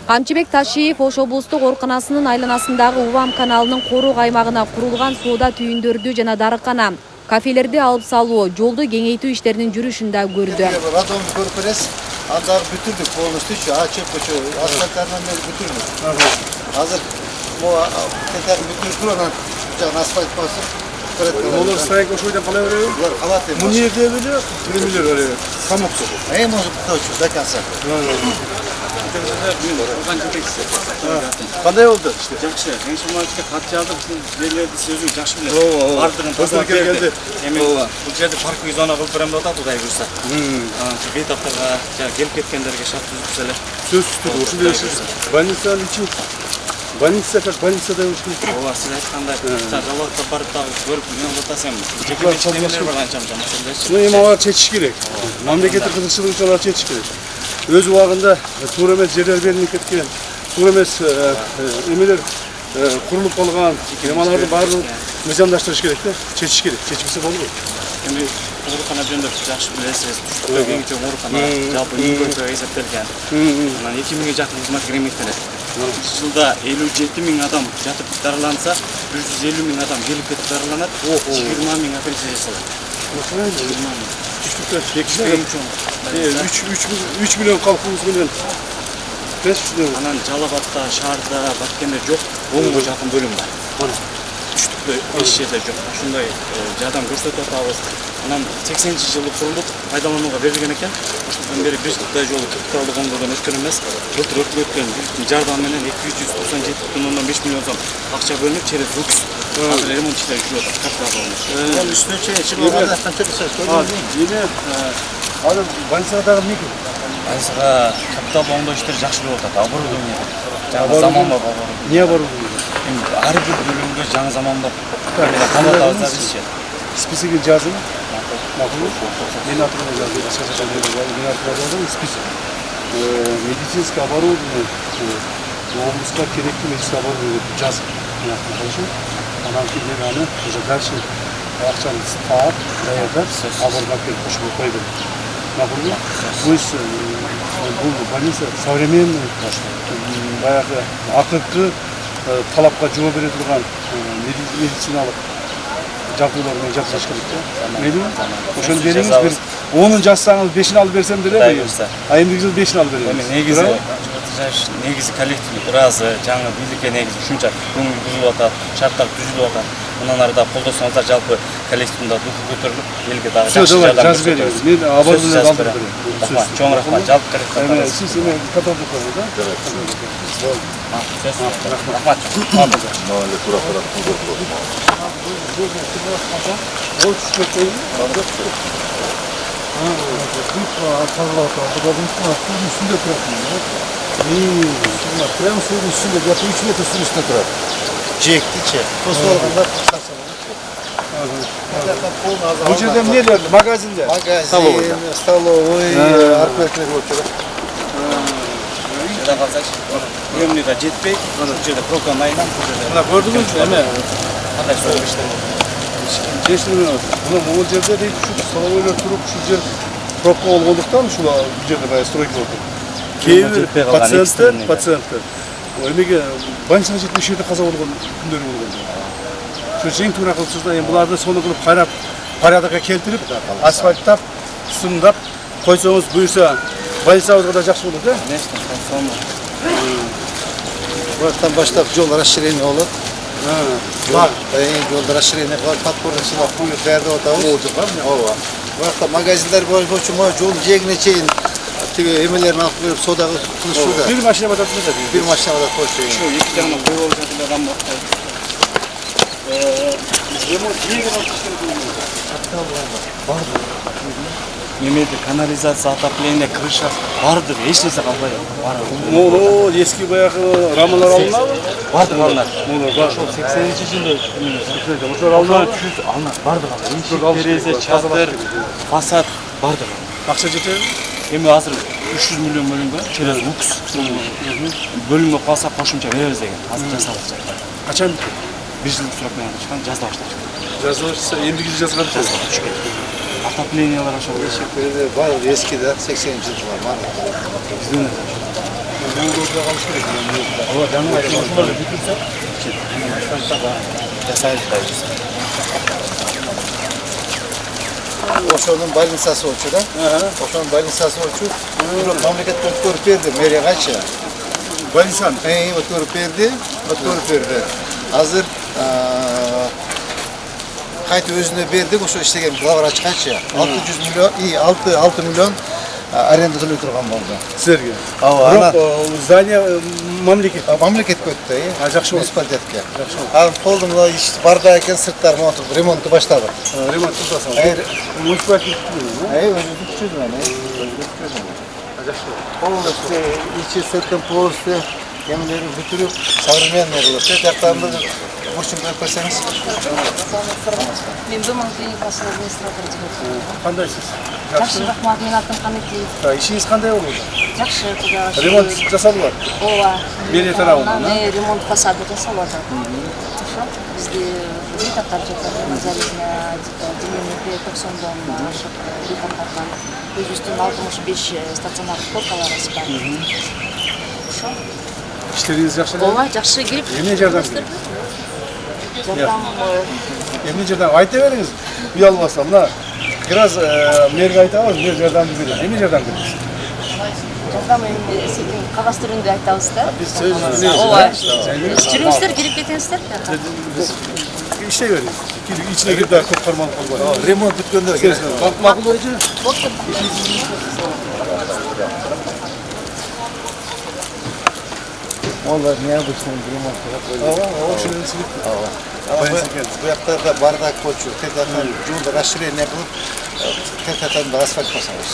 Камчыбек Ташиев Ош облустук ооруканасынын айланасындагы Увам каналынын коруу аймагына курулган соода түйүндөрдү жана дарыкана, кафелерди алып салуу, жолду кеңейтүү иштеринин жүрүшүн да көрдү. Радон көрүп бересиз, андагы бүтүрдүк полностью, чөп асфальттарынан бүтүрдүк. Азыр могу тетер бүтүрүп туруп анан жана асфальт басып Олар страйк ошойдан калай береби? Булар калат эми. Муну жерде беле, премиелер береби? Камокто. Может точно до конца. Кандай болду иште? Жакшы. Информатика кат жаздым, жерлерди сөзүң жакшы билет. Бардыгын тазалап берди. Эми бул жерде парковый зона кылып берем деп атат, Кудай буйрса. Бейтаптарга келип кеткендерге шарт түзүп эле. Сөзсүз түрдө ушул жерде больницанын ичи больница как больницада ушул. Ооба, сиз айткандай жалоатка барып дагы көрүп мен атасам. Жеке немелер бар анча-мынча маселелер. Ну эми алар чечиш керек. Мамлекеттик кызыкчылык үчүн алар чечиш керек. Өз убагында туура эмес жерлер берилип кеткен, туура эмес эмелер курулуп калган, алардын баарын мыйзамдаштырыш керек да, чечиш керек, чечилсе болбойт. Эми оорукана жөнүндө жакшы билесиз, түштүктө эң чоң оорукана жалпы үй-бүлөгө эсептелген. Анан 2000 жакын кызмат кызматтар. Жылда 57.000 адам жатып дарыланса, 150.000 адам келип кетип дарыланат, 20.000 операция жасалат. Түштүктө эң чоң 3 миллион калкыбыз менен 500 миллион. Анан Жалал-Абадта, Шаарда, Баткенде жок, 10 жакын бөлүм бар. Түштүктө эч жерде жок. Ушундай жардам көрсөтүп атабыз. Анан 80-жылы курулуп пайдаланууга берилген экен. Ошондон бери бир жылдай жолу капиталдык оңдодон өткөн эмес. Былтыр өткөн жардам менен 297,5 миллион сом акча бөлүнүп, через ЗУКС азыр ремонт иштери жүрүп атат, капиталдык. Үстүнчө чыгып канча Эми азыр больницага дагы эмне керек? Айсыга капиталдык оңдоо иштери жакшы болуп атат. Оборудование жаңы заманбап оборудование. Не оборудование? Эми ар бир бөлүмгө жаңы заманбап каматабыз. Списоги жазın. Макулу. Мен атымда жазdım. Başka men атымда жазdım. Список. Медицинское оборудование, областка керекli медицинское оборудование жазып. Хорошо. Анан кейін аны уже дальше акчаны таап, даярдап, абордап келип кошуп койду. Макулу. То есть бул больница современный, баягы акыркы талапка жооп бере турган медициналык жабдуулар менен жабдыш керек да. Мейлиби? Ошону бериңиз, бир 10-ун жазсаңыз 5-ин алып берсем деле, а эндиги жыл 5-ин алып берем. Эми негизи коллектив бир аз жаңы бийликке негизи ушунча көңүл бурулуп атат, шарттар түзүлүп атат. Мындан ары да колдосоңуздар жалпы коллективдин да духу көтөрүлүп, элге дагы жакшы жардам жазып бериңиз. Мен оборудование алып берем. Рахмат, чоң рахмат. Жалпы коллективге. Сиз эми каталдык көрдүңүз да? Рахмат. Прямо судun üstünde, yapı 3 metre suyun üstünde durar. Çekti. Fosforlar Bu жерде эмнелер? Магазиндер? Магазин, столовый, арпетный көчөрөт. Жада калсачы. Өмүнү да жетпей, ошол жерде пробка майынан бул жерде. Мына көрдүңүзбү? Эме кандай суу иштер болду. чечилген. Мына бул жерде дейт ушу столовойлор туруп, ушул жер пробка болгондуктан ушул жерде баягы стройка болду. Кейбир пациенттер эмеге больницага жетпей ушул жерде каза болгон күндөрү болгон. Ошо эң туура кылчусу да эми буларды сону кылып кайрап порядокко келтирип, асфальттап, сымдап койсоңуз буюрса больницабызга да жакшы болот, э? Конечно, сону. Buradan başlap yol расширение болот. Yolda расширение кылып, подпорный сынап коюп даярдап атабыз. Ооба. Буякта магазиндар боюнча жол жээгине чейин тиги эмелерин алып берип соода кылышууда. Бир машина батат да. Бир машина да коюп. Ошо эки жагынан бөө болуп жатыр адам бар. Немеде канализация, отопление, крыша бардык, эч нерсе калбай Мону эски баягы рамалар алынабы? бардык алынат. Ошол 80-жылы ошол алынат. алынат, бардык алынат. Терезе, чатыр, фасад бардык. Акча жетеби? Эми азыр 300 миллион бөлүнгөн, через УКС бөлүнгө калса кошумча беребиз деген. Азыр жасалып жатат. Качан бүткөн? Бир жылдык срок менен чыккан, жазда башташты. Жазылышса эндиги жыл жазган. Отоплениялар ошол Бар эски да 80 жылдыклар бар. бизден orada kalmış gerek. Ama canım açılmasınlar da bitirse. Oşonun balinsası olçu da. Oşonun balinsası olçu. Memleket doktor verdi. Meriye kaç ya? Balisan. Doktor verdi. Doktor verdi. Hazır kayıt özüne verdik. Oşo işlegen bulavara çıkaç ya. 600 milyon, 6 milyon arendasını ötürgen oldu. Sizlerge. Ava ana. Здание memleket. Memleket kötü. Жақсы болды. Municipalitetke. Al Poldum'da iş bardayken sırtlar montu remontu başladı. Ремонт жасасаң. Муниципалитет. Özü küçüldü lan. Полностью içi sırtın polisi gemileri götürüp современный olur. Tekrar burçun koysanız. Мен думам, клиникасы администратор деп. Қандайсыз? Жақсы, рахмат, мен атым Қанекеев. Ишіңіз қандай болды? Жақсы, құда Ремонт жасалып бар. Ооба. Берия тарабынан, Ремонт фасады жасалып жатыр. Бізде зейнеткерлер жатыр, залезня, демемеде 90-дан ашып, ремонттардан. Өзбекстан 65 стационар койкалар бар. Ошо. İşleriniz жақсы эле? Ооба, жақсы келип. Эмне жардам керек? Жардам Эмне жардам? Айта бериңиз. Уялбастан мына бираз мэрге айтабыз, мэр жардамды берет. Эмне жардам керек? жардам эми сиздин кагаз түрүндө айтабыз да. Biz söz dinliyoruz. Ооба. Жүрүңүздөр, кирип кетиңиздер. İşte verin. İçine girip daha çok karmalı kalmayın. Remont bütünler. Makul olunca Onlar niye bütün remont yapıyor? o şeyleri silip Ama bu yaklarda bardak koçu, tekrardan yolda aşırı ne bulup tekrardan da asfalt basamız.